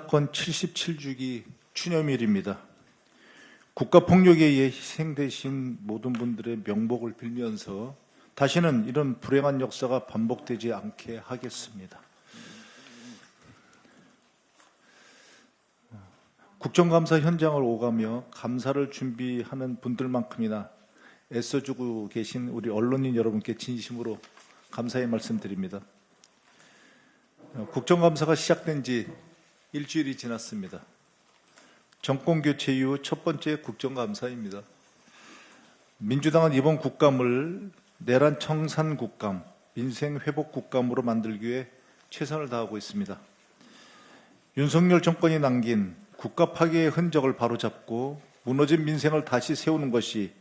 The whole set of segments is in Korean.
사건 77주기 추념일입니다. 국가폭력에 의해 희생되신 모든 분들의 명복을 빌면서 다시는 이런 불행한 역사가 반복되지 않게 하겠습니다. 국정감사 현장을 오가며 감사를 준비하는 분들만큼이나 애써주고 계신 우리 언론인 여러분께 진심으로 감사의 말씀드립니다. 국정감사가 시작된 지 일주일이 지났습니다. 정권교체 이후 첫 번째 국정감사입니다. 민주당은 이번 국감을 내란 청산 국감, 민생 회복 국감으로 만들기 위해 최선을 다하고 있습니다. 윤석열 정권이 남긴 국가 파괴의 흔적을 바로잡고 무너진 민생을 다시 세우는 것이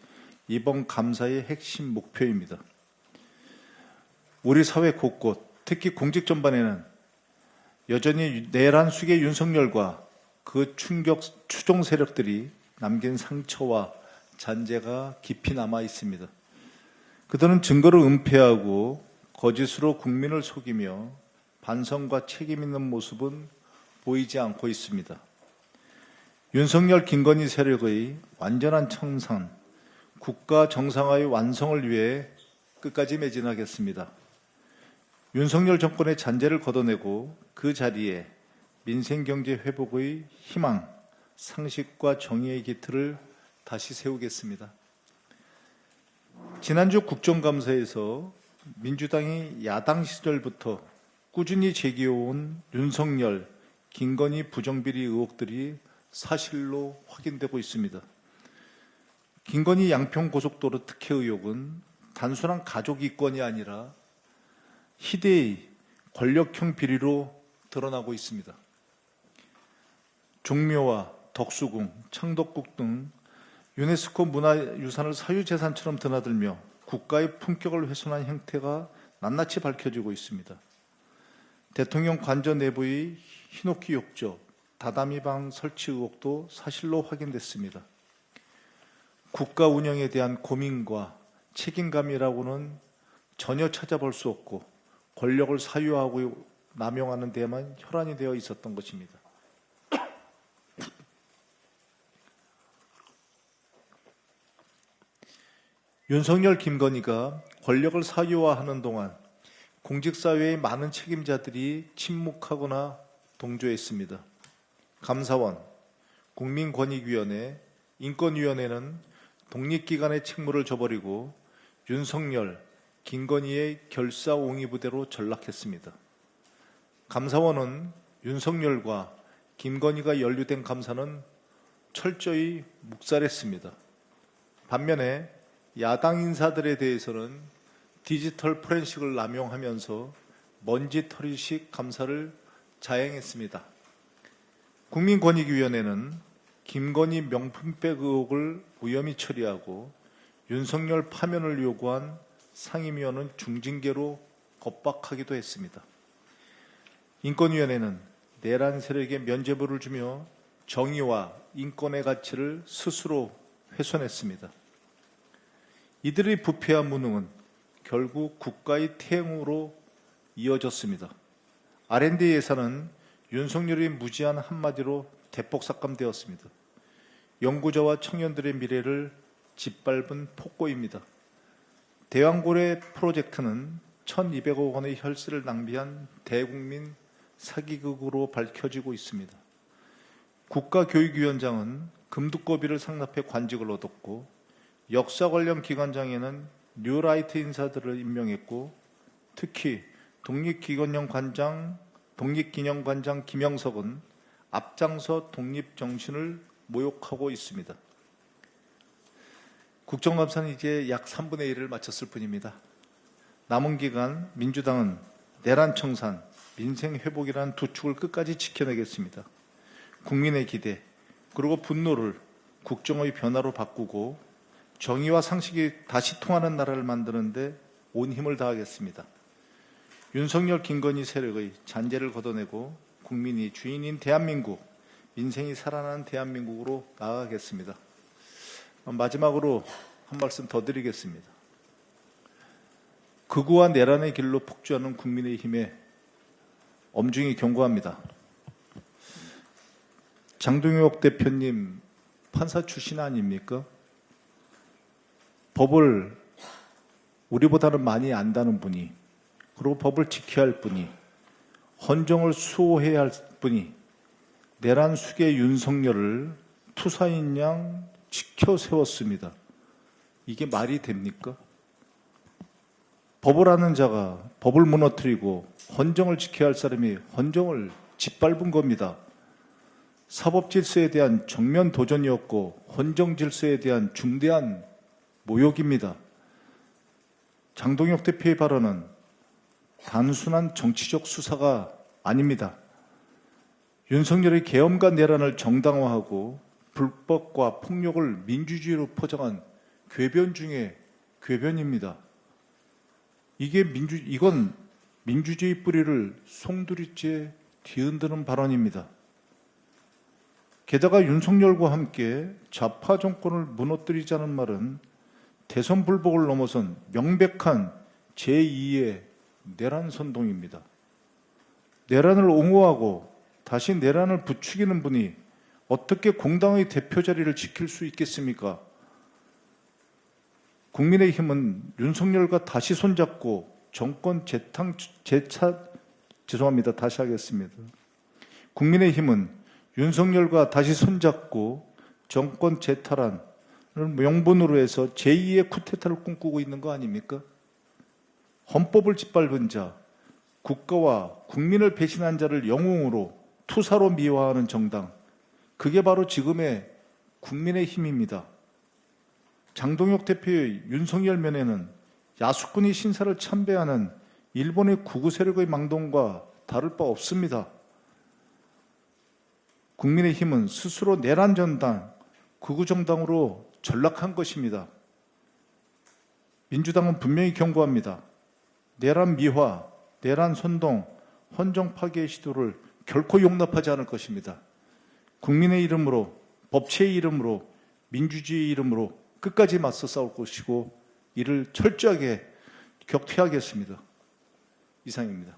이번 감사의 핵심 목표입니다. 우리 사회 곳곳, 특히 공직 전반에는 여전히 내란 수계 윤석열과 그 추종 세력들이 남긴 상처와 잔재가 깊이 남아 있습니다. 그들은 증거를 은폐하고 거짓으로 국민을 속이며 반성과 책임 있는 모습은 보이지 않고 있습니다. 윤석열, 김건희 세력의 완전한 청산, 국가 정상화의 완성을 위해 끝까지 매진하겠습니다. 윤석열 정권의 잔재를 걷어내고 그 자리에 민생경제 회복의 희망, 상식과 정의의 기틀을 다시 세우겠습니다. 지난주 국정감사에서 민주당이 야당 시절부터 꾸준히 제기해온 윤석열, 김건희 부정비리 의혹들이 사실로 확인되고 있습니다. 김건희 양평고속도로 특혜 의혹은 단순한 가족 이권이 아니라 희대의 권력형 비리로 드러나고 있습니다. 종묘와 덕수궁, 창덕궁 등 유네스코 문화유산을 사유재산처럼 드나들며 국가의 품격을 훼손한 형태가 낱낱이 밝혀지고 있습니다. 대통령 관저 내부의 히노키 욕조, 다다미방 설치 의혹도 사실로 확인됐습니다. 국가 운영에 대한 고민과 책임감이라고는 전혀 찾아볼 수 없고 권력을 사유하고 남용하는 데에만 혈안이 되어 있었던 것입니다. 윤석열, 김건희가 권력을 사유화하는 동안 공직사회의 많은 책임자들이 침묵하거나 동조했습니다. 감사원, 국민권익위원회, 인권위원회는 독립기관의 책무를 저버리고 윤석열, 김건희의 결사옹위부대로 전락했습니다. 감사원은 윤석열과 김건희가 연루된 감사는 철저히 묵살했습니다. 반면에 야당 인사들에 대해서는 디지털 포렌식을 남용하면서 먼지털이식 감사를 자행했습니다. 국민권익위원회는 김건희 명품백 의혹을 무혐의 처리하고 윤석열 파면을 요구한 상임위원은 중징계로 겁박하기도 했습니다. 인권위원회는 내란 세력에 면죄부를 주며 정의와 인권의 가치를 스스로 훼손했습니다. 이들의 부패와 무능은 결국 국가의 퇴행으로 이어졌습니다. R&D 예산은 윤석열의 무지한 한마디로 대폭 삭감되었습니다. 연구자와 청년들의 미래를 짓밟은 폭거입니다. 대왕고래 프로젝트는 1,200억 원의 혈세를 낭비한 대국민 사기극으로 밝혀지고 있습니다. 국가교육위원장은 금두꺼비를 상납해 관직을 얻었고 역사 관련 기관장에는 뉴라이트 인사들을 임명했고 특히 독립기념관장 김영석은 앞장서 독립정신을 모욕하고 있습니다. 국정감사는 이제 약 3분의 1을 마쳤을 뿐입니다. 남은 기간 민주당은 내란 청산, 민생 회복이라는 두 축을 끝까지 지켜내겠습니다. 국민의 기대, 그리고 분노를 국정의 변화로 바꾸고 정의와 상식이 다시 통하는 나라를 만드는 데 온 힘을 다하겠습니다. 윤석열, 김건희 세력의 잔재를 걷어내고 국민이 주인인 대한민국, 민생이 살아나는 대한민국으로 나아가겠습니다. 마지막으로 한 말씀 더 드리겠습니다. 극우와 내란의 길로 폭주하는 국민의힘에 엄중히 경고합니다. 장동혁 대표님 판사 출신 아닙니까? 법을 우리보다는 많이 안다는 분이, 그리고 법을 지켜야 할 분이, 헌정을 수호해야 할 분이 내란 수계 윤석열을 투사인 양 지켜 세웠습니다. 이게 말이 됩니까? 법을 아는 자가 법을 무너뜨리고 헌정을 지켜야 할 사람이 헌정을 짓밟은 겁니다. 사법 질서에 대한 정면 도전이었고 헌정 질서에 대한 중대한 모욕입니다. 장동혁 대표의 발언은 단순한 정치적 수사가 아닙니다. 윤석열의 계엄과 내란을 정당화하고 불법과 폭력을 민주주의로 포장한 궤변 중에 궤변입니다. 이건 민주주의 뿌리를 송두리째 뒤흔드는 발언입니다. 게다가 윤석열과 함께 좌파 정권을 무너뜨리자는 말은 대선 불복을 넘어선 명백한 제2의 내란 선동입니다. 내란을 옹호하고 다시 내란을 부추기는 분이 어떻게 공당의 대표 자리를 지킬 수 있겠습니까? 국민의힘은 윤석열과 다시 손잡고 정권 다시 하겠습니다. 국민의힘은 윤석열과 다시 손잡고 정권 재탈환을 명분으로 해서 제2의 쿠데타를 꿈꾸고 있는 거 아닙니까? 헌법을 짓밟은 자, 국가와 국민을 배신한 자를 영웅으로 투사로 미화하는 정당, 그게 바로 지금의 국민의힘입니다. 장동혁 대표의 윤석열 면에는 야수꾼이 신사를 참배하는 일본의 구구 세력의 망동과 다를 바 없습니다. 국민의힘은 스스로 내란 전당, 극우 정당으로 전락한 것입니다. 민주당은 분명히 경고합니다. 내란 미화, 내란 선동, 헌정 파괴의 시도를 결코 용납하지 않을 것입니다. 국민의 이름으로, 법치의 이름으로, 민주주의의 이름으로 끝까지 맞서 싸울 것이고 이를 철저하게 격퇴하겠습니다. 이상입니다.